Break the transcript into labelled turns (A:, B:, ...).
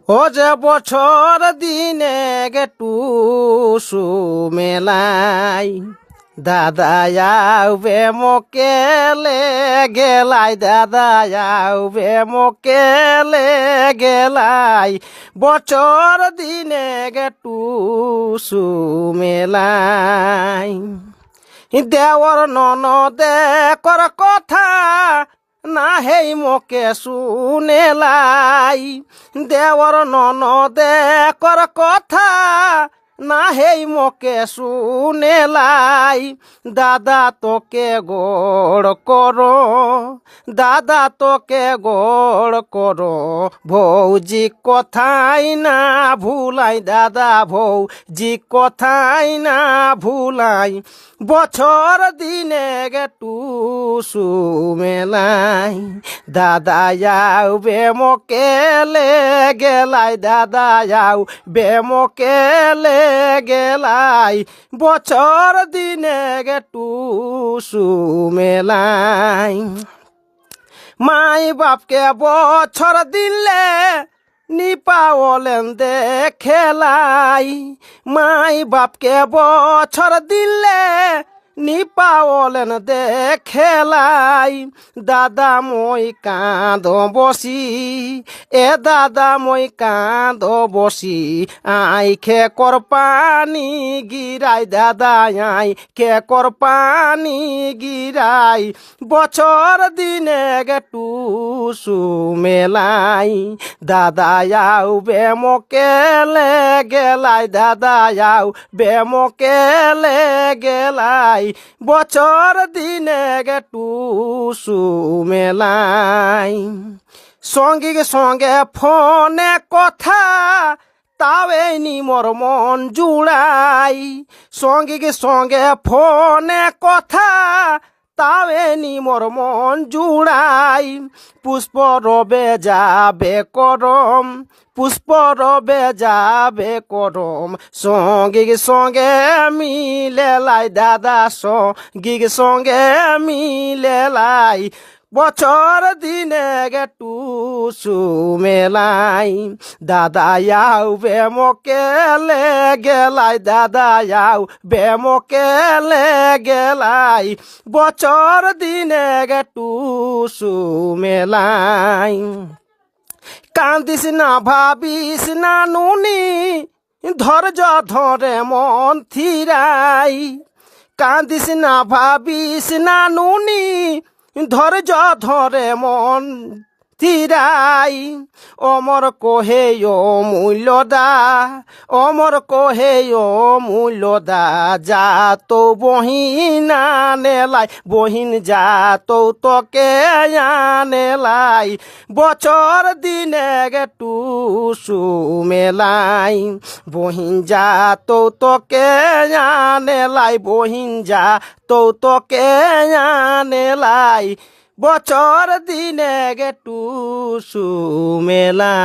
A: ও যে বছর দিনে গে টুসু মেলাই দাদা আউবে মকেলে গেলাই দাদা আউবে মকেলে গেলাই বছর দিনে গে টুসু মেলাই দেওয়ার ননদে কর কথা না হেই মোকে শুনেলাই দেওয়ার ননদে কর কথা না হেই মোকে শুনেলাই দাদা তোকে গোড় করো দাদা তোকে গোড় করো ভৌজি কথাই না ভুলাই দাদা ভৌজি কথাই না ভুলাই বছর দিনে গে টুসু মেলাই দাদা আউবে মকেলে গেলাই দাদা আউবে মকেলে গেলাই বছর দিনে গে টুসু মেলাই মাই বাপকে বছর দিলে নিপাওলেন দেখেলাই মাই বাপকে বছর দিলে নিপাওলেন দেখেলাই দাদা মই কাঁদ বসি এ দাদা মই কাঁদ বসি আই খে কর পানি গিরাই দাদা আই খে কর পানি গিরাই বছর দিনে গে টুসু মেলাই দাদা আউবে মকেলে গেলাই দাদা আউবে মকেলে গেলাই বছর দিনে গে টুসু মেলাই সঙ্গে সঙ্গে ফোনে কথা তাওই নি মোর মন জুড়াই সঙ্গে সঙ্গে ফোনে কথা তাওই নি মোর মন জুড়াই পুষ্প রবে যাবে করম পুষ্প রবে যাবে করম সঙ্গে সঙ্গে মিলেলাই দাদা সঙ্গে সঙ্গে মিলেলাই বছর দিনে গে টুসু মেলাই দাদা আউবে মকেলে গেলাই দাদা আউবে মকেলে গেলাই বছর দিনে গে টুসু মেলাই কান্দিস না ভাবিস না নুনি ধৈর্য ধরে মন থিরাই কান্দিস না ভাবিস না নুনি ধৈর্য ধরে মন থিরাই অমর কোহে ও মূল্যদা অমর কোহে ও মূল্যদা যা তো বহিন আনেলাই বহিন যা তো তোকে আনেলাই বছর দিনে গে টুসু মেলাই বহিন যা তো তোকে আনেলাই বহিন যা তো তোকে আনেলাই বছর দিনে গে টুসু মেলাই।